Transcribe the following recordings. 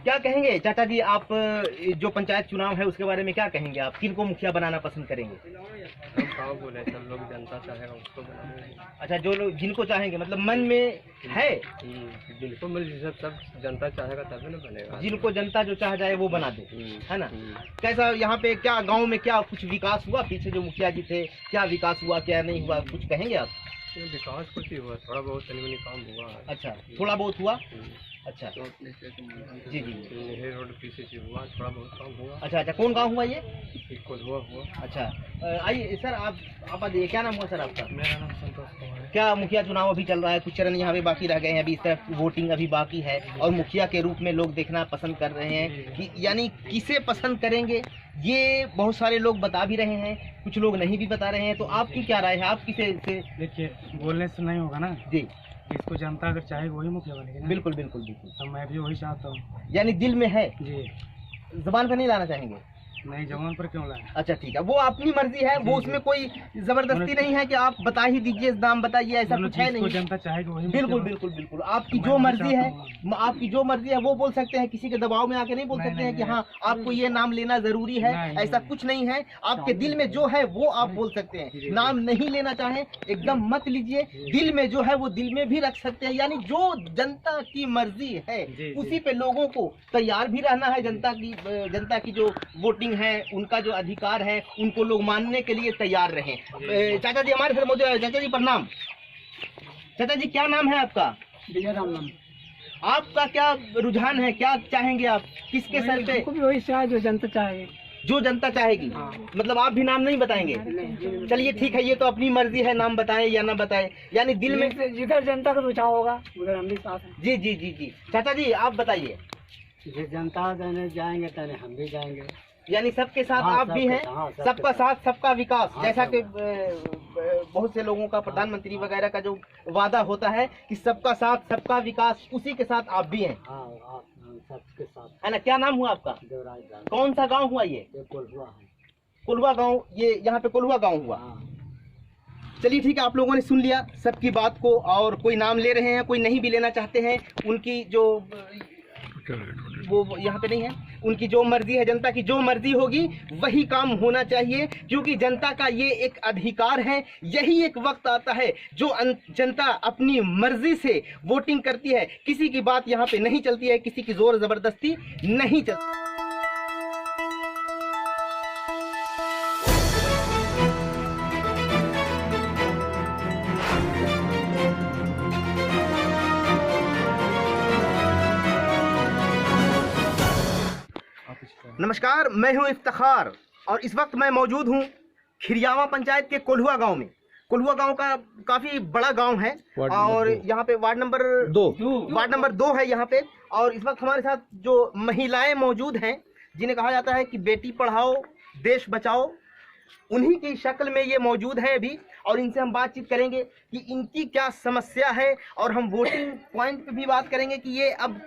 क्या कहेंगे चाचा जी, आप जो पंचायत चुनाव है उसके बारे में क्या कहेंगे? आप किनको मुखिया बनाना पसंद करेंगे? बोले सब लोग जनता चाहेगा उसको बनाएंगे। अच्छा, जो लोग जिनको चाहेंगे, मतलब मन में है जिनको मिल सब जनता चाहेगा तभी ना बनेगा। जिनको जनता जो चाह जाए वो बना दे, है ना? कैसा यहाँ पे क्या गांव में क्या कुछ विकास हुआ? पीछे जो मुखिया जी थे क्या विकास हुआ क्या नहीं हुआ, कुछ कहेंगे आप? विकास कुछ ही हुआ, थोड़ा बहुत तनी काम हुआ। अच्छा, थोड़ा बहुत हुआ। अच्छा जी जी, रोड पीछे से हुआ, थोड़ा बहुत काम हुआ। अच्छा, कौन गाँव हुआ ये? कोल्हुआ हुआ। अच्छा, आइए सर, आप बताइए क्या नाम हुआ सर आपका? मेरा नाम संतोष कुमार है। क्या मुखिया चुनाव अभी चल रहा है, कुछ चरण यहाँ पे बाकी रह गए हैं, अभी इस तरफ वोटिंग अभी बाकी है और मुखिया के रूप में लोग देखना पसंद कर रहे हैं कि यानी किसे पसंद करेंगे, ये बहुत सारे लोग बता भी रहे हैं, कुछ लोग नहीं भी बता रहे हैं। तो आपकी क्या राय है? आप किसे से? देखिए, बोलने से नहीं होगा ना जी, इसको जनता अगर चाहे वही मुखिया बनेगी ना। बिल्कुल बिल्कुल बिल्कुल, तो मैं भी वही चाहता हूँ। यानी दिल में है जी, जबान पर नहीं लाना चाहेंगे? नहीं, जवान पर क्यों लाए? अच्छा ठीक है, वो अपनी मर्जी है, वो उसमें कोई जबरदस्ती नहीं है कि आप बता ही दीजिए, नाम बताइए, ऐसा कुछ है नहीं। जनता चाहेगी वही। बिल्कुल बिल्कुल बिल्कुल, आपकी जो मर्जी है, आपकी जो मर्जी है वो बोल सकते हैं, किसी के दबाव में आके नहीं बोल सकते हैं कि हाँ आपको ये नाम लेना जरूरी है, ऐसा कुछ नहीं है। आपके दिल में जो है वो आप बोल सकते हैं, नाम नहीं लेना चाहें एकदम मत लीजिए, दिल में जो है वो दिल में भी रख सकते हैं। यानी जो जनता की मर्जी है उसी पे लोगों को तैयार भी रहना है। जनता की जो वोटिंग है, उनका जो अधिकार है, उनको लोग मानने के लिए तैयार रहें। चाचा जी हमारे साथ मौजूद है। चाचा जी प्रणाम। चाचा जी क्या नाम है आपका? विजय राम नाम। आपका क्या रुझान है, क्या चाहेंगे आप, किसके सर पे? भी वही चाहे जो जनता चाहेगी। जो जनता चाहेगी। मतलब आप भी नाम नहीं बताएंगे? चलिए ठीक है, ये तो अपनी मर्जी है, नाम बताएं या ना बताएं, यानी दिल में जिधर जनता का रुझाव होगा उधर हम भी साथ हैं। जी जी जी जी, चाचा जी आप बताइए। जिस जनता देने जाएंगे तने हम भी जाएंगे, यानी सबके साथ आप भी हैं, सबका साथ सबका विकास, जैसा कि बहुत से लोगों का प्रधानमंत्री वगैरह का जो वादा होता है कि सबका साथ सबका विकास, उसी के साथ आप भी हैं, सबके साथ, है ना? क्या नाम हुआ आपका? कौन सा गांव हुआ ये? कोल्हुआ है। कोल्हुआ गांव, ये यहाँ पे कोल्हुआ गांव हुआ। चलिए ठीक है, आप लोगों ने सुन लिया सबकी बात को, और कोई नाम ले रहे हैं, कोई नहीं भी लेना चाहते हैं, उनकी जो वो यहाँ पे नहीं है, उनकी जो मर्जी है, जनता की जो मर्जी होगी वही काम होना चाहिए, क्योंकि जनता का ये एक अधिकार है। यही एक वक्त आता है जो जनता अपनी मर्जी से वोटिंग करती है, किसी की बात यहाँ पे नहीं चलती है, किसी की जोर जबरदस्ती नहीं चलती। नमस्कार, मैं हूं इफ्तिखार और इस वक्त मैं मौजूद हूं खिरियावा पंचायत के कोल्हुआ गांव में। कोल्हुआ गांव का काफी बड़ा गांव है और यहाँ पे वार्ड नंबर 2 है यहाँ पे। और इस वक्त हमारे साथ जो महिलाएं मौजूद हैं, जिन्हें कहा जाता है कि बेटी पढ़ाओ देश बचाओ, उन्हीं की शक्ल में ये मौजूद है अभी, और इनसे हम बातचीत करेंगे कि इनकी क्या समस्या है, और हम वोटिंग पॉइंट पे भी बात करेंगे कि ये अब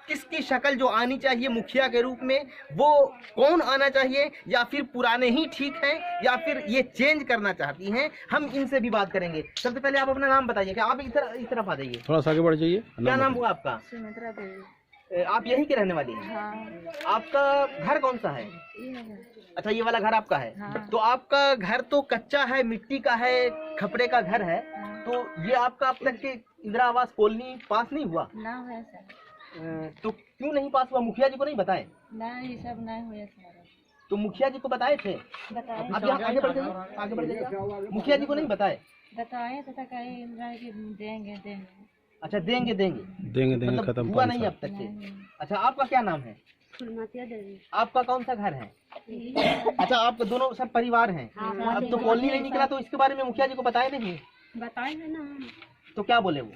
किसकी शक्ल जो आनी चाहिए मुखिया के रूप में, वो कौन आना चाहिए, या फिर पुराने ही ठीक हैं, या फिर ये चेंज करना चाहती हैं। हम इनसे भी बात करेंगे। सबसे पहले आप अपना नाम बताइए। क्या आप इस तरफ आ जाइए, थोड़ा सा आगे बढ़ जाइए। क्या नाम हुआ आपका? सुमित्रा देवी। आप यहीं के रहने वाली हैं? हाँ। आपका घर कौन सा है? अच्छा, ये वाला घर आपका है। हाँ। तो आपका घर तो कच्चा है, मिट्टी का है, खपड़े का घर है। तो ये आपका अब तक के इंदिरा आवास कॉलोनी पास नहीं हुआ? ना हुआ सर। तो क्यों नहीं पास हुआ? मुखिया जी को नहीं बताए? ना, ये सब नहीं हुआ सर। तो मुखिया जी को बताए थे? बताए। अब यहाँ आगे बढ़ जाइए, आगे बढ़ जाइए। मुखिया जी को नहीं बताए? बताए तो कहीं इंदिरा की देंगे। अच्छा, देंगे मतलब खत्म हुआ नहीं अब तक से। अच्छा, आपका क्या नाम है? फुलमतिया देवी। आपका कौन सा घर है? अच्छा, आप दोनों सब परिवार हैं। अब तो कॉलोनी नहीं निकला, तो इसके बारे में मुखिया जी को बताए नहीं? बताए है ना। तो क्या बोले वो?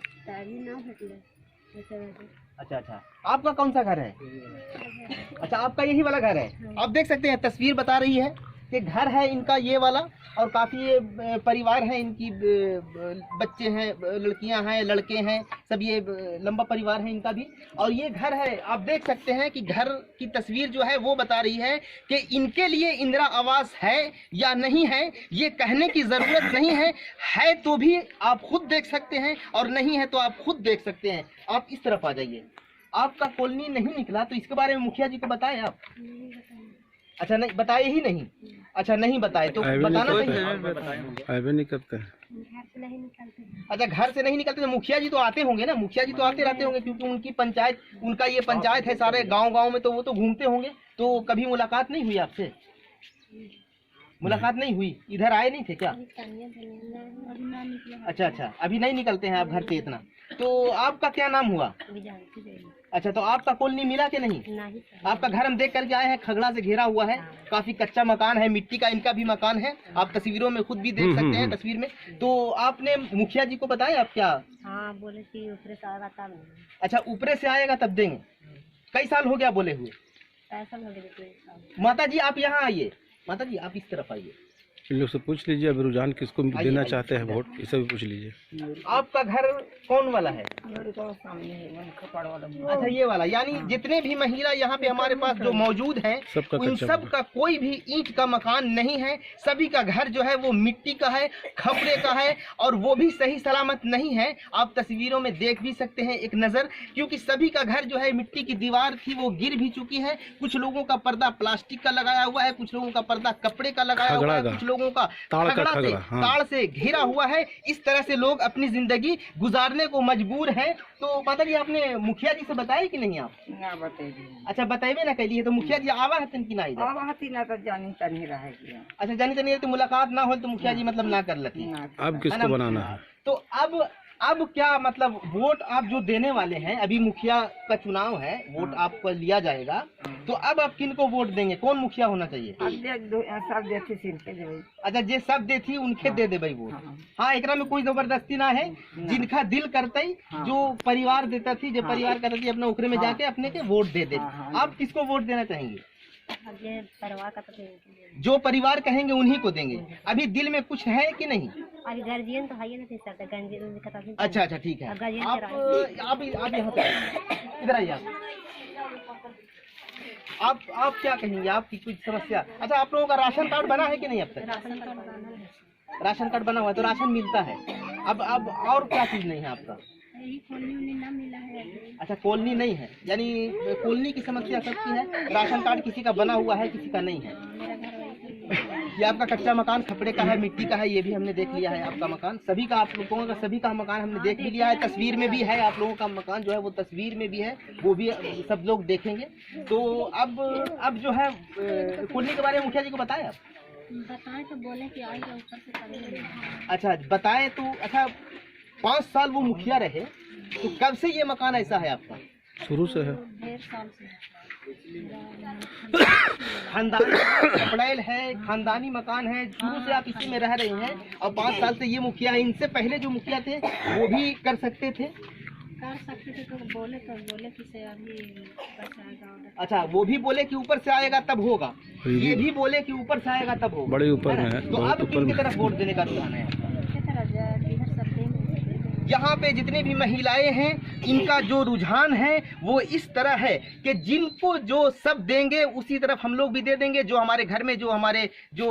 अच्छा, आपका कौन सा घर है? अच्छा, आपका यही वाला घर है। आप देख सकते हैं, तस्वीर बता रही है कि घर है इनका ये वाला, और काफ़ी परिवार है इनकी, बच्चे हैं, लड़कियां हैं, लड़के हैं, सब ये लंबा परिवार है इनका भी। और ये घर है, आप देख सकते हैं कि घर की तस्वीर जो है वो बता रही है कि इनके लिए इंदिरा आवास है या नहीं है, ये कहने की ज़रूरत नहीं है तो भी आप खुद देख सकते हैं, और नहीं है तो आप खुद देख सकते हैं। आप इस तरफ आ जाइए। आपका कॉलोनी नहीं निकला तो इसके बारे में मुखिया जी को बताए आप? नहीं बताए। अच्छा, नहीं बताए ही नहीं। अच्छा, नहीं बताए तो बताना चाहिए। आए नहीं करते हैं। घर से नहीं निकलते। अच्छा, घर से नहीं निकलते तो मुखिया जी तो आते होंगे ना, मुखिया जी तो आते रहते होंगे क्योंकि उनकी पंचायत, उनका ये पंचायत है सारे गांव में, तो वो तो घूमते होंगे। तो कभी मुलाकात नहीं हुई आपसे? मुलाकात नहीं हुई, इधर आए नहीं थे क्या? अभी ना निकले। अच्छा अच्छा, अभी नहीं निकलते हैं आप घर से इतना। तो आपका क्या नाम हुआ? अभी जानती नहीं। अच्छा, तो आपका कॉलोनी मिला कि नहीं? नहीं सर। आपका घर हम देख करके आए हैं, खगड़ा से घेरा हुआ है, काफी कच्चा मकान है, मिट्टी का इनका भी मकान है, आप तस्वीरों में खुद भी देख सकते हैं तस्वीर में। तो आपने मुखिया जी को बताया आप क्या? हाँ बोले कि ऊपर से आएगा तब। अच्छा, ऊपरे से आएगा तब देंगे। कई साल हो गया बोले हुए? पैसा लगे तो। माता जी आप यहाँ आइए, माता जी आप इस तरफ आइए। इन लोग से पूछ लीजिए अब रुझान किसको देना चाहते हैं वोट, इसे भी पूछ लीजिए। आपका घर कौन वाला है? सामने है खपड़ वाला। अच्छा, ये वाला, यानी जितने भी महिला यहाँ पे हमारे पास जो मौजूद हैं, सबका उन कच्चा सब का कोई भी ईंट का मकान नहीं है। सभी का घर जो है वो मिट्टी का है, खपड़े का है, और वो भी सही सलामत नहीं है। आप तस्वीरों में देख भी सकते हैं एक नज़र, क्योंकि सभी का घर जो है मिट्टी की दीवार थी वो गिर भी चुकी है। कुछ लोगों का पर्दा प्लास्टिक का लगाया हुआ है, कुछ लोगों का पर्दा कपड़े का लगाया हुआ है, कुछ लोगों का ताड़ से घिरा हुआ है। इस तरह से लोग अपनी जिंदगी गुजारने को मजबूर हैं। तो माता जी आपने मुखिया जी से बताया कि नहीं आप? ना बताइए। अच्छा, बताइए ना कहिए तो मुखिया जी आवा हतन की ना इधर? आवा हती ना तो जानी तनी रहेगी। अच्छा, जानी तनी तो मुलाकात ना हो तो मुखिया जी मतलब ना कर लती। अब किसको बनाना है? तो अब क्या मतलब वोट आप जो देने वाले हैं, अभी मुखिया का चुनाव है, वोट आपको लिया जाएगा, तो अब आप किन को वोट देंगे? कौन मुखिया होना चाहिए? सब देती सिर पे देवे। अच्छा, जे सब देती उनके दे दे भाई वोट। हाँ, एकरा में कोई जबरदस्ती ना है, जिनका दिल करता ही, जो परिवार देता थी, जो परिवार करती थी अपने उखरे में जाके अपने के वोट दे दे। आप किसको वोट देना चाहेंगे? परिवार का तो जो परिवार कहेंगे उन्हीं को देंगे। अभी दिल में कुछ है कि नहीं? अभी गार्जियन तो है ही नहीं सर, गार्जियन का तो। अच्छा अच्छा, ठीक है। आप यहाँ पे इधर आइए। आप क्या कहेंगे, आपकी कुछ समस्या? अच्छा, आप लोगों का राशन कार्ड बना है कि नहीं अब तक? राशन कार्ड बनाना है। राशन कार्ड बना हुआ है तो राशन मिलता है। अब और क्या चीज नहीं है आपका? यही कॉलोनी ना मिला है। अच्छा, कॉलोनी नहीं है, यानी कॉलोनी की समस्या सबकी है, राशन कार्ड किसी का बना हुआ है, किसी का नहीं है। मेरा घर वैसे ये आपका कच्चा मकान खपड़े का है, मिट्टी का है, ये भी हमने देख लिया है आपका मकान। सभी का, आप लोगों का सभी का मकान हमने देख भी लिया है, तस्वीर में भी है आप लोगों का मकान जो है वो तस्वीर में भी है, वो भी सब लोग देखेंगे। तो अब जो है कॉलोनी के बारे में मुखिया जी को बताया आप? बताए तो बोले कि आएगा ऊपर से करेंगे। अच्छा, बताएं तो। अच्छा, 5 साल वो मुखिया रहे, तो कब से ये मकान ऐसा है आपका? शुरू से है, 1.5 साल से। खानदानी कपड़ेल है, खानदानी मकान है, शुरू से आप इसी में रह रहे हैं, और 5 साल से ये मुखिया है। इनसे पहले जो मुखिया थे वो भी कर सकते थे? कर सकते थे तो बोले कि से अभी ऊपर से आएगा ऑर्डर। अच्छा, वो भी बोले कि ऊपर से आएगा तब होगा, ये भी बोले कि ऊपर से आएगा तब होगा। बड़े ऊपर में है, तो अब किन की तरफ वोट देने का रुझान है? इधर सब देंगे। यहाँ पे जितनी भी महिलाएं हैं, इनका जो रुझान है वो इस तरह है कि जिनको जो सब देंगे उसी तरफ हम लोग भी दे देंगे। जो हमारे घर में जो हमारे जो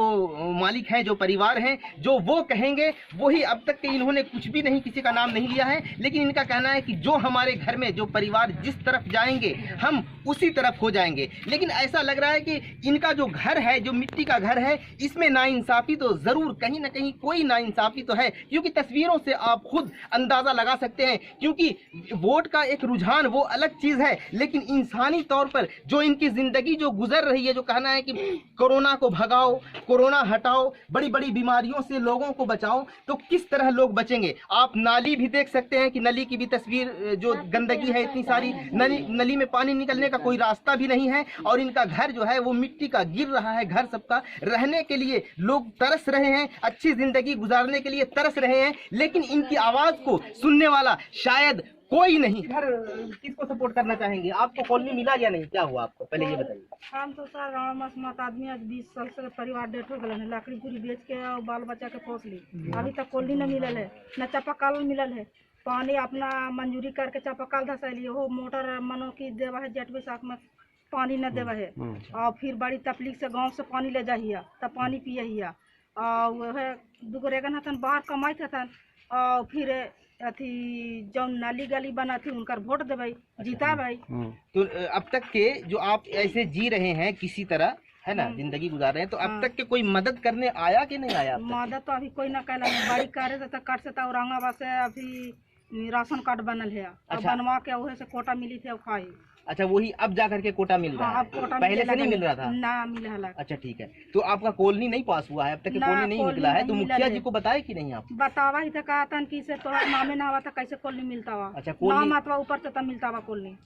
मालिक हैं, जो परिवार हैं, जो वो कहेंगे वही। अब तक के इन्होंने कुछ भी नहीं, किसी का नाम नहीं लिया है, लेकिन इनका कहना है कि जो हमारे घर में जो परिवार जिस तरफ जाएंगे हम उसी तरफ हो जाएंगे। लेकिन ऐसा लग रहा है कि इनका जो घर है, जो मिट्टी का घर है, इसमें नाइंसाफ़ी तो ज़रूर कहीं ना कहीं कोई नाइंसाफ़ी तो है, क्योंकि तस्वीरों से आप खुद अंदाज़ा लगा सकते हैं। क्योंकि वोट का एक रुझान वो अलग चीज़ है, लेकिन इंसानी तौर पर जो इनकी ज़िंदगी जो गुजर रही है, जो कहना है कि कोरोना को भगाओ, कोरोना हटाओ, बड़ी बड़ी बीमारियों से लोगों को बचाओ, तो किस तरह लोग बचेंगे? आप नाली भी देख सकते हैं कि नली की भी तस्वीर, जो गंदगी है इतनी सारी, नली में पानी निकलने का कोई रास्ता भी नहीं है, और इनका घर जो है वो मिट्टी का गिर रहा है। घर सबका रहने के लिए लोग तरस रहे हैं, अच्छी ज़िंदगी गुजारने के लिए तरस रहे हैं, लेकिन इनकी आवाज़ को सुनने वाला शायद कोई नहीं। घर किसको सपोर्ट करना चाहेंगे? आपको कॉलोनी मिला या नहीं? क्या हुआ आपको, पहले ये बताइए। हम तो सर गाँव मत आदमी, आज 20 साल से परिवार डेथ हो गए, लकड़ी पूरी बेच के और बाल बच्चा के पोस ली। अभी तक कॉलोनी न मिलल है, न चापाकल मिलल है। पानी अपना मंजूरी करके चापाकल धसैलिए, हो मोटर मनो की देवा है, जेठ बैसाख में पानी न देवा है, और फिर बड़ी तकलीफ से गाँव से पानी ले जाइए तब पानी पिए, और वह 2 रेगन हथन बाहर कमाई हथन, और फिर अथी जो नाली गली बना थी उनका वोट देवे, जीता भाई। तो अब तक के जो आप ऐसे जी रहे हैं किसी तरह, है ना, जिंदगी गुजार रहे हैं, तो अब तक के कोई मदद करने आया कि नहीं आया? मदद तो अभी कोई ना कहला, बड़ी करे से कार्ड से तो औरंगाबाद से अभी राशन कार्ड बनल है, अच्छा। बनवा के वही से कोटा मिली थी खाई। अच्छा, वही अब जा करके कोटा मिल रहा हाँ, है, अब कोटा पहले से नहीं मिल रहा था? ना मिल रहा। अच्छा ठीक है, तो आपका कॉलोनी नहीं पास हुआ है अब तक के? ना, कॉलोनी नहीं कॉलोनी निकला है, तो नहीं मुखिया मिला जी है। को बताए कि नहीं आप? बतावा ही था कहा था कि से तो नामे ना हुआ था, कैसे कॉलोनी मिलता हुआ? अच्छा, कॉलोनी- नाम आता ऊपर से तब मिलता हुआ कॉलोनी।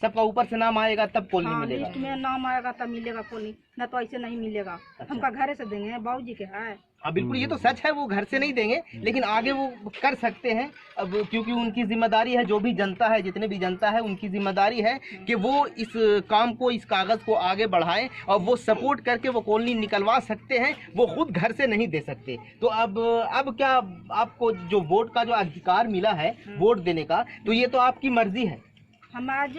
सबका ऊपर से नाम आएगा तब कॉलोनी हाँ, मिलेगा? लिस्ट में नाम आएगा तब मिलेगा कॉलोनी, न तो ऐसे नहीं मिलेगा। हमका घरे से देंगे, बाबूजी के है। हाँ बिल्कुल, ये तो सच है, वो घर से नहीं देंगे, लेकिन आगे वो कर सकते हैं अब, क्योंकि उनकी जिम्मेदारी है, जो भी जनता है, जितने भी जनता है, उनकी जिम्मेदारी है कि वो इस काम को, इस कागज़ को आगे बढ़ाएं और वो सपोर्ट करके वो कॉलोनी निकलवा सकते हैं, वो खुद घर से नहीं दे सकते। तो अब क्या आपको जो वोट का जो अधिकार मिला है, वोट देने का, तो ये तो आपकी मर्जी है। हम आज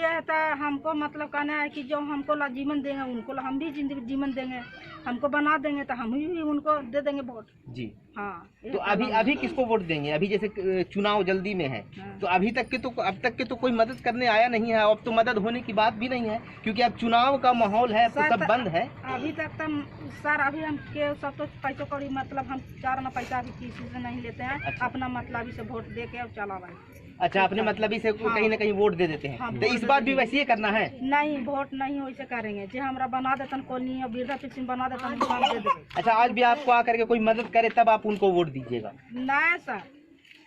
हमको मतलब कहना है कि जो हमको ला जीवन देंगे उनको हम भी जिंदगी जीवन देंगे, हमको बना देंगे तो हम भी उनको दे देंगे वोट जी। हाँ। तो अभी किसको वोट देंगे? अभी जैसे चुनाव जल्दी में है, तो अब तक के तो कोई मदद करने आया नहीं है, अब तो मदद होने की बात भी नहीं है, क्योंकि अब चुनाव का माहौल है, तो सब बंद है। अभी तक तो सर अभी हम के सब तो पैसों कौड़ी मतलब हम चार ना पैसा अभी किसी से नहीं लेते हैं। अच्छा। अपना मतलब से वोट दे के और चला भाई। अच्छा, अपने मतलब से हाँ। कहीं ना कहीं वोट दे देते हैं। हाँ, तो इस बार भी वैसे ही करना है? नहीं, वोट नहीं वैसे करेंगे, जो हमरा बना देतन कॉलोनी और वृद्धा पेंशन बना देतन हम दे देंगे। अच्छा, आज भी आपको आकर के कोई मदद करे तब आप उनको वोट दीजिएगा? नहीं सर,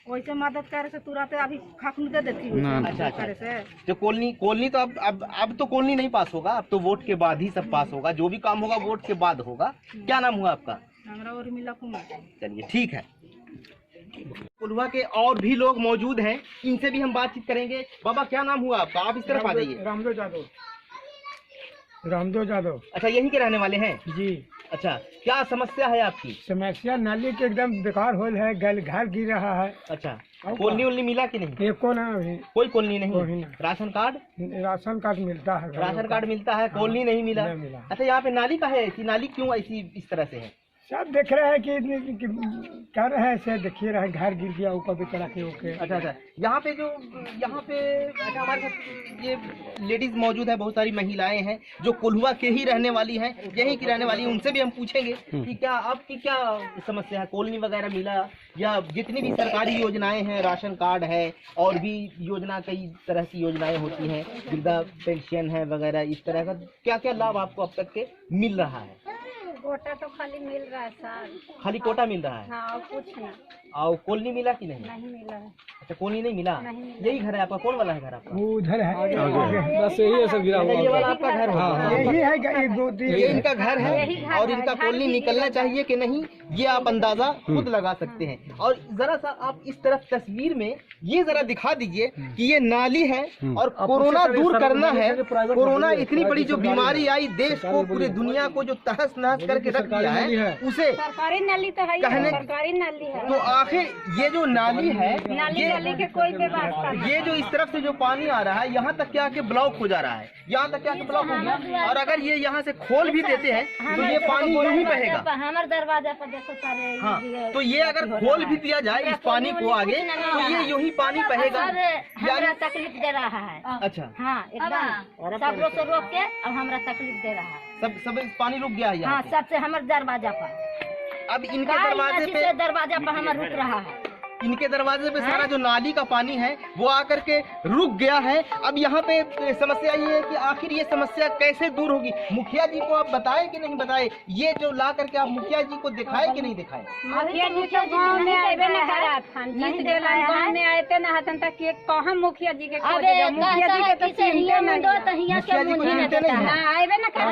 वैसे मदद करे से तुरंत अभी खाकन दे देती हूँ। अच्छा, करे से तो कॉलोनी तो अब तो कॉलोनी नहीं पास होगा, अब तो वोट के बाद ही सब पास होगा, जो भी काम होगा वोट के बाद होगा। क्या नाम हुआ आपका? हमरा और मिला कुमार। चलिए ठीक है। कोल्हुआ के और भी लोग मौजूद हैं, इनसे भी हम बातचीत करेंगे। बाबा क्या नाम हुआ आपका? आप इस तरफ आ जाइए। रामदेव यादव। अच्छा, यहीं के रहने वाले हैं जी। अच्छा, क्या समस्या है आपकी? समस्या नाली के एकदम बेकार होल है, घर गिर रहा है। अच्छा, कॉलोनी मिला कि नहीं? एको ना अभी कोई कॉलोनी कोई नहीं? नहीं। राशन कार्ड मिलता है, राशन कार्ड मिलता है, कॉलोनी नहीं मिला। नहीं मिला। अच्छा, यहाँ पे नाली का है ऐसी, नाली क्यों ऐसी इस तरह से है? सब देख रहे हैं कि कर रहे हैं, ऐसे देखिए रहे, घर गिर गया ऊपर भी चढ़ा के ओके। अच्छा, यहाँ पे अच्छा, हमारे साथ ये लेडीज मौजूद है, बहुत सारी महिलाएं हैं जो कोल्हुआ के ही रहने वाली हैं, यहीं की रहने वाली हैं। उनसे भी हम पूछेंगे कि क्या आपकी क्या समस्या है, कॉलोनी वगैरह मिला, या जितनी भी सरकारी योजनाएं हैं, राशन कार्ड है और भी योजना, कई तरह की योजनाएं होती हैं, वृद्धा पेंशन है वगैरह, इस तरह का क्या क्या लाभ आपको अब तक के मिल रहा है? कोटा तो खाली मिल रहा है सर। खाली कोटा मिल रहा है? हाँ, और कुछ नहीं। और कॉलोनी मिला कि नहीं? नहीं मिला है। अच्छा, कॉलोनी नहीं मिला। नहीं मिला। यही घर है आपका? कौन वाला है घर आपका? वो उधर है, बस यही है, सब गिरा हुआ ये वाला आपका घर है? यही है ये दो ये इनका घर है, और इनका कॉलोनी निकलना चाहिए कि नहीं, ये आप अंदाजा खुद लगा सकते हैं। और जरा सा आप इस तरफ तस्वीर में ये जरा दिखा दीजिए कि ये नाली है, और कोरोना दूर करना है। कोरोना इतनी बड़ी जो बीमारी आई, देश को, पूरी दुनिया को जो तहस नहस करके रख दिया है, उसे सरकारी नाली तो है, सरकारी नाली है। तो आखिर ये जो नाली है, नाली के कोई व्यवस्था नहीं। ये जो इस तरफ से जो पानी आ रहा है, यहाँ तक के आके ब्लॉक हो जा रहा है, यहाँ तक के आके ब्लॉक हो गया। और अगर ये यहाँ से खोल भी देते हैं तो ये पानी यूं ही बहेगा। हमारे दरवाजा पर देखो सारे। हाँ, तो ये अगर खोल भी दिया जाए इस पानी को आगे, तो ये यूं ही पानी बहेगा। हमारा तकलीफ दे रहा है। अच्छा, हाँ, एकदम सब रोक से रोक के अब हमारा तकलीफ दे रहा है। सब पानी रुक गया है यहाँ हाँ, पे। सबसे हमारे दरवाजा पर, अब इनके दरवाजे पे, दरवाजा पर हमारा रुक रहा है। इनके दरवाजे पे सारा जो नाली का पानी है वो आकर के रुक गया है। अब यहाँ पे समस्या ये है कि आखिर ये समस्या कैसे दूर होगी? मुखिया जी को आप बताए कि नहीं बताए? ये जो ला करके आप मुखिया जी को दिखाए कि नहीं दिखाए? मुखिया जी तो गाँव में आए ना करा, जीत गेला गाँव में आए थे ना हतन तक के कहाँ मुखिया जी के मुखिया जी के तो चिंता नहीं दो तो हिया मुखिया जी को चिंता नहीं है? हाँ, आए ना करा,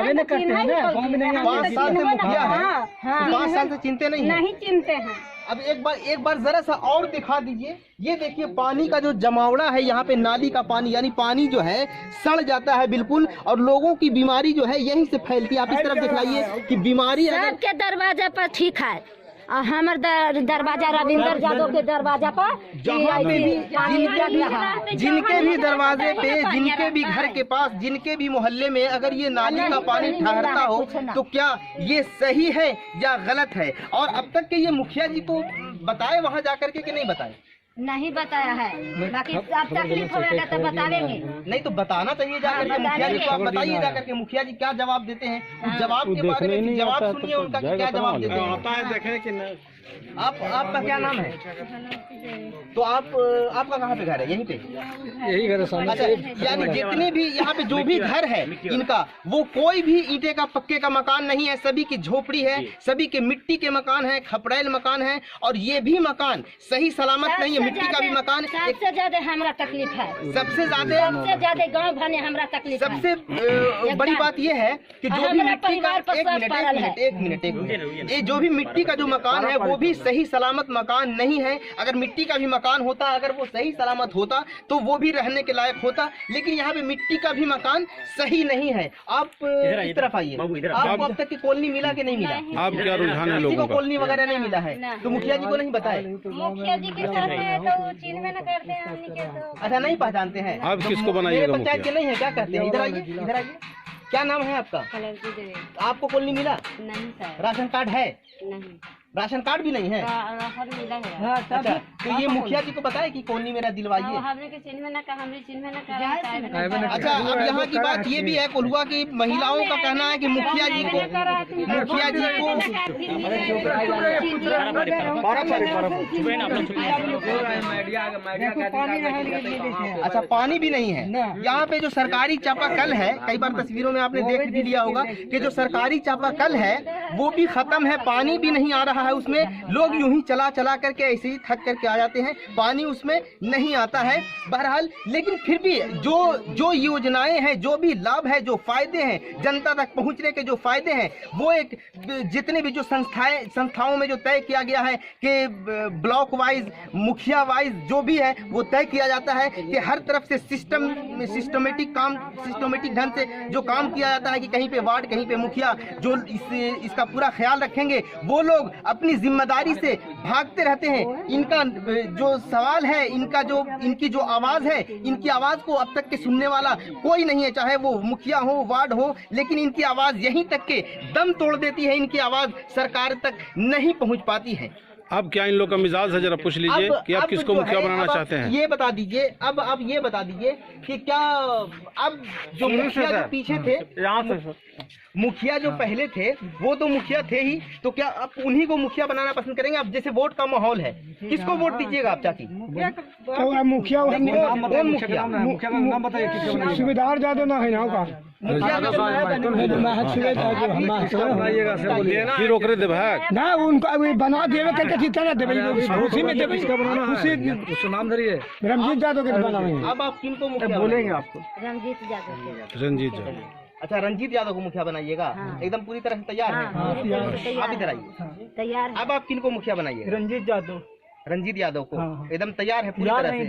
5 साल से मुखिया है, हाँ, 5 साल से चिंता नहीं है। नहीं चिंते हैं। अब एक बार जरा सा और दिखा दीजिए। ये देखिए पानी का जो जमावड़ा है यहाँ पे, नाली का पानी, यानी पानी जो है सड़ जाता है बिल्कुल, और लोगों की बीमारी जो है यहीं से फैलती है। आप इस तरफ दिखाइए कि बीमारी सबके दरवाजा पर ठीक है, और हमारे दरवाजा रविंदर यादव के दरवाजा पर जहाँ पे भी जिनके भी दरवाजे पे, जिनके भी घर के पास, जिनके भी मोहल्ले में अगर ये नाली का पानी ठहरता हो, तो क्या ये सही है या गलत है? और अब तक के ये मुखिया जी को बताए वहाँ जाकर के कि नहीं बताए? नहीं बताया है, बाकी आप तकलीफ होगा तो बतावेंगे। नहीं तो बताना चाहिए जाकर के मुखिया जी को। आप बताइए जाकर के मुखिया जी क्या जवाब देते हैं, उस जवाब के बारे में जवाब सुनिए उनका कि क्या जवाब देते हैं। देखें कि नहीं। आपका क्या नाम है? तो आपका कहाँ पे घर है? यहीं पे? यही घर है। अच्छा, यानी जितने भी यहाँ पे जो भी घर है इनका, वो कोई भी ईंटे का पक्के का मकान नहीं है, सभी की झोपड़ी है, सभी के मिट्टी के मकान है, खपड़ैल मकान है, और ये भी मकान सही सलामत नहीं है। मिट्टी का भी मकान सबसे ज्यादा हमारा तकलीफ है, सबसे ज्यादा गाँव भर में हमारा तकलीफ है। सबसे बड़ी बात ये है कि जो भी मिट्टी का एक मिनट ये जो भी मिट्टी का जो मकान है वो भी सही सलामत मकान नहीं है। अगर मिट्टी का भी मकान होता, अगर वो सही सलामत होता तो वो भी रहने के लायक होता, लेकिन यहाँ पे मिट्टी का भी मकान सही नहीं है। आप इस तरफ आइए। आपको अब तक की कॉलोनी मिला कि नहीं मिला? आप क्या रुझान है किसी लोगों को का? कॉलोनी वगैरह नहीं मिला है तो मुखिया जी को नहीं बताए? मुखिया जी के साथ है तो चिन्ह न करते हैं हमनी के तो। अच्छा, नहीं पहचानते हैं आप किसको मेरे बनाइएगा पंचायत के मुखिया? नहीं है, क्या कहते हैं? इधर आइए, इधर आइए। क्या नाम है आपका? कलरजी देवी। आपको कॉलोनी मिला? नहीं सर, राशन कार्ड है? नहीं, राशन कार्ड भी नहीं है? राहत मिला है। अच्छा, तो ये मुखिया जी को बताए कि कॉलोनी मेरा दिलवाइए। हमने के चिन्ह में न कहा, हमने चिन्ह में न कहा। अच्छा, अब यहाँ की बात ये भी है, कोल्हुआ की महिलाओं का कहना है कि मुखिया जी को अच्छा पानी भी नहीं है यहाँ पे। जो सरकारी चापाकल है, कई बार तस्वीरों में आपने देख भी लिया होगा कि जो सरकारी चापाकल है वो भी खत्म है, पानी भी नहीं आ रहा है उसमें। लोग यूं ही चला चला करके ऐसे ही थक करके आ जाते हैं, पानी उसमें नहीं आता है। बहरहाल, लेकिन फिर भी जो योजनाएं हैं, जो भी लाभ है, जो फायदे हैं, जनता तक पहुंचने के जो फायदे हैं, वो एक जितने भी जो संस्थाओं में जो तय किया गया है कि ब्लॉक वाइज, मुखिया वाइज जो भी है वो तय किया जाता है कि हर तरफ से सिस्टमेटिक ढंग से जो काम किया जाता है कि कहीं पे वार्ड, कहीं पे मुखिया जो इसका पूरा ख्याल रखेंगे, वो लोग अपनी जिम्मेदारी से भागते रहते हैं। इनका जो सवाल है, इनकी जो आवाज है, इनकी आवाज को अब तक के सुनने वाला कोई नहीं है, चाहे वो मुखिया हो, वार्ड हो, लेकिन इनकी आवाज यहीं तक के दम तोड़ देती है, इनकी आवाज सरकार तक नहीं पहुंच पाती है। अब क्या इन लोग का मिजाज है, जरा पूछ लीजिए कि आप किसको मुखिया बनाना चाहते हैं? ये बता दीजिए, अब आप ये बता दीजिए कि क्या अब जो मुखिया जो पीछे थे, मुखिया जो पहले थे वो तो मुखिया थे ही, तो क्या आप उन्हीं को मुखिया बनाना पसंद करेंगे? अब जैसे वोट का माहौल है, किसको वोट दीजिएगा आप चाची? मुखिया कौन मुखिया? सुबेदार ज्यादा ना है ना का फिर ओकरे दे भाग ना उनको अभी बना देवे करके चिंता ना देवे, उसी में देवे, उसी नाम धरिए रंजीत यादव के बनाएंगे। अब आप किनको मुखिया बोलेंगे? आपको रंजीत यादव। रंजीत यादव। अच्छा, रंजीत यादव को मुखिया बनाइएगा? एकदम पूरी तरह से तैयार है? आप इधर आइए। तैयार है। अब आप किनको मुखिया बनाइए? रंजीत यादव। रंजीत यादव को एकदम तैयार है पूरी तरह से?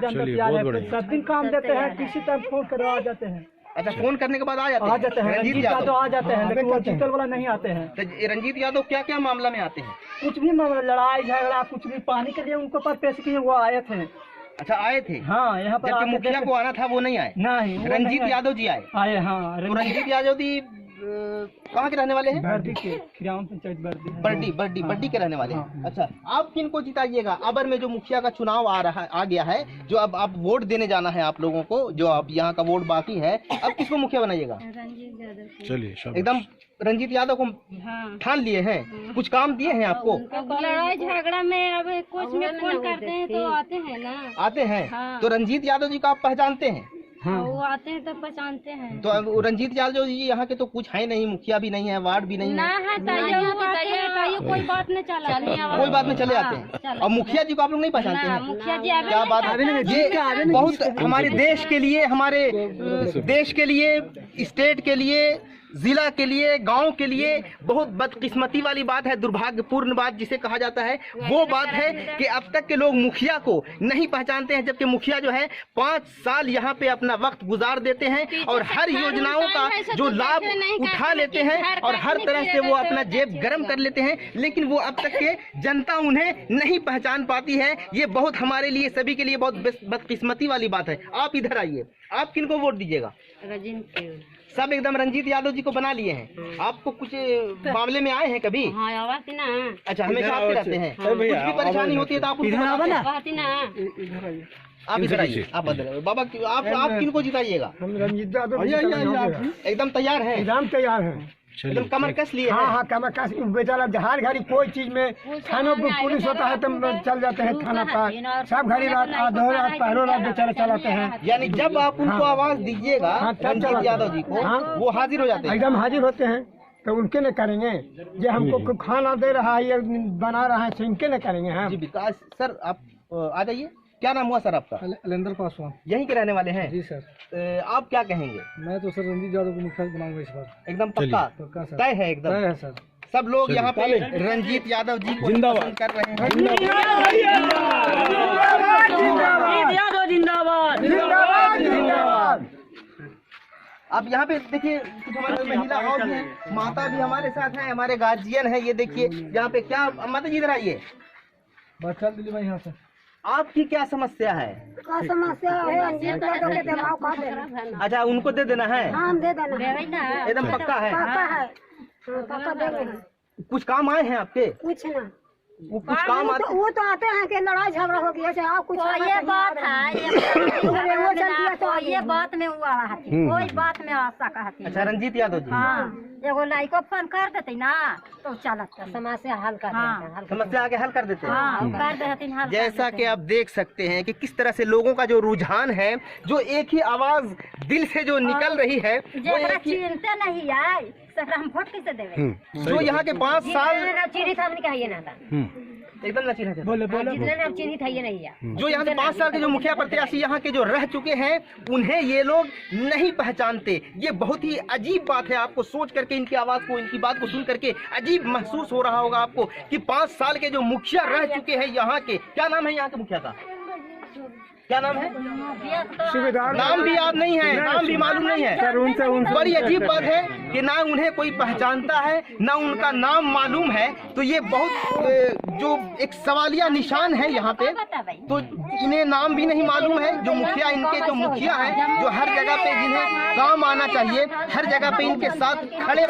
चलिए, बहुत बढ़िया। सब दिन काम देते हैं, किसी टाइम फोन करवा आ जाते हैं। अच्छा, फोन करने के बाद आ जाते हैं? रंजीत यादव आ जाते हैं, लेकिन वो डिजिटल वाला नहीं आते हैं। तो रंजीत यादव क्या क्या मामला में आते हैं? कुछ भी मामला, लड़ाई झगड़ा, कुछ भी पानी के लिए उनको पर पेश किए, वो आए थे। अच्छा, आए थे? हाँ, यहाँ पर जबकि मुखिया को आना था वो नहीं आए? नहीं, रंजीत यादव जी आए? हाँ। तो रंजीत यादव जी कहाँ के रहने वाले हैं? बर्दी के, ग्राम पंचायत बर्दी के रहने वाले हैं। अच्छा, आप किन को जिताइएगा? अबर में जो मुखिया का चुनाव आ गया है, जो अब आप वोट देने जाना है आप लोगों को, जो अब यहाँ का वोट बाकी है, अब किसको मुखिया बनाइएगा? रंजीत यादव। चलिए, एकदम रंजीत यादव को ठान लिए हैं? कुछ काम दिए हैं आपको? लड़ाई झगड़ा में अब कुछ में फोन करते हैं तो आते हैं ना। आते हैं? तो रंजीत यादव जी को आप पहचानते हैं? हाँ, वो आते हैं तो पहचानते हैं। तो अब रंजीत यादव जी यहाँ के तो कुछ है नहीं, मुखिया भी नहीं है, वार्ड भी नहीं है। कोई बात नहीं चला, कोई बात नहीं, चले आते हैं। और मुखिया जी को आप लोग नहीं पहचानते हैं? मुखिया जी क्या बात है, ये बहुत हमारे देश के लिए, हमारे देश के लिए, स्टेट के लिए, जिला के लिए, गांव के लिए बहुत बदकिस्मती वाली बात है, दुर्भाग्यपूर्ण बात जिसे कहा जाता है, वो बात है कि अब तक के लोग मुखिया को नहीं पहचानते हैं, जबकि मुखिया जो है 5 साल यहाँ पे अपना वक्त गुजार देते हैं और हर योजनाओं का जो लाभ उठा लेते हैं और हर तरह से वो अपना जेब गर्म कर लेते हैं, लेकिन वो अब तक के जनता उन्हें नहीं पहचान पाती है। ये बहुत हमारे लिए, सभी के लिए बहुत बदकिस्मती वाली बात है। आप इधर आइए, आप किनको वोट दीजिएगा? सब एकदम रंजीत यादव जी को बना लिए हैं। आपको कुछ मामले में आए हैं कभी? हाँ आवाज ना। अच्छा, हमेशा आते रहते हैं। कुछ भी परेशानी होती है तो आप उनको बताते हैं। आप इधर आइए, आप बदल बाबा, आप किनको जिताइएगा? हम रंजीत यादव एकदम तैयार है? एकदम तैयार है, एकदम कमर कस लिए हाँ हैं? हाँ कमर कस। बेचारा हर घड़ी कोई चीज में थानों पर पुलिस होता है तो चल जाते हैं थाना पर, सब घड़ी रात आधो रात पहलो रात बेचारे चलाते हैं। यानी जब आप उनको आवाज दीजिएगा रंजीत यादव जी को, वो हाजिर हो जाते हैं? एकदम हाजिर होते हैं। तो उनके न करेंगे जो हमको खाना दे रहा है या बना रहा है, तो इनके न करेंगे हम। जी विकास सर, आप आ जाइए। क्या नाम हुआ सर आपका? अलेंदर पासवान। यहीं के रहने वाले हैं? जी सर। आप क्या कहेंगे? मैं तो सर रंजीत यादव को मुखिया बनाऊंगा इस बार। एकदम पक्का? पक्का सर, तय है एकदम? तय है सर। सब लोग यहाँ पे रंजीत यादव जी को पसंद कर रहे हैं। आप यहाँ पे देखिए, कुछ हमारे महिला और भी हैं, माता भी हमारे साथ हैं, हमारे गार्जियन है। ये देखिए यहाँ पे क्या, माता जी इधर आइए। बच्चा दिल्ली में यहाँ से। आपकी क्या समस्या है? क्या समस्या है? रंजीत यादव के दबाव का देना। अच्छा, उनको दे देना है? हाँ दे देना, एकदम पक्का है? पक्का है, पक्का दे देना। कुछ काम आए हैं आपके? कुछ ना, वो कुछ काम आते? वो तो आते हैं कि लड़ाई झगड़ा हो गया, आप कुछ ये बात है, वो चल दिया तो ये बात में हुआ है, कोई बात में आशा कहती। अच्छा, रंजीत यादव जी। हाँ, एगो लड़को फोन कर देते ना तो चलत समस्या हल कर देते। समस्या आगे हल कर देते हैं। हाँ, कर देते हल। जैसा कि आप देख सकते हैं कि किस तरह से लोगों का जो रुझान है, जो एक ही आवाज दिल से जो निकल रही है, वो एक ही, चिंता नहीं आए हम वोट कैसे देवे? जो यहाँ के 5 साल चिन्हित हमने कहिए ना था, एकदम नचीला है। जितने नाम चिन्हित है ये नहीं है। जो यहाँ के 5 साल के जो मुखिया प्रत्याशी यहाँ के जो रह चुके हैं, उन्हें ये लोग नहीं पहचानते। ये बहुत ही अजीब बात है। आपको सोच करके, इनकी आवाज को, इनकी बात को सुन करके अजीब महसूस हो रहा होगा आपको कि 5 साल के जो मुखिया रह चुके हैं यहाँ के, क्या नाम है यहाँ के मुखिया का? क्या नाम है? नाम भी याद नहीं है, नाम भी मालूम नहीं है। बड़ी अजीब बात है कि ना उन्हें कोई पहचानता है, ना उनका नाम मालूम है। तो ये बहुत जो एक सवालिया निशान है यहाँ पे। तो इन्हें नाम भी नहीं मालूम है। जो मुखिया, इनके जो मुखिया हैं, जो हर जगह पे जिन्हें काम आना चाहिए, हर जगह पे इनके साथ खड़े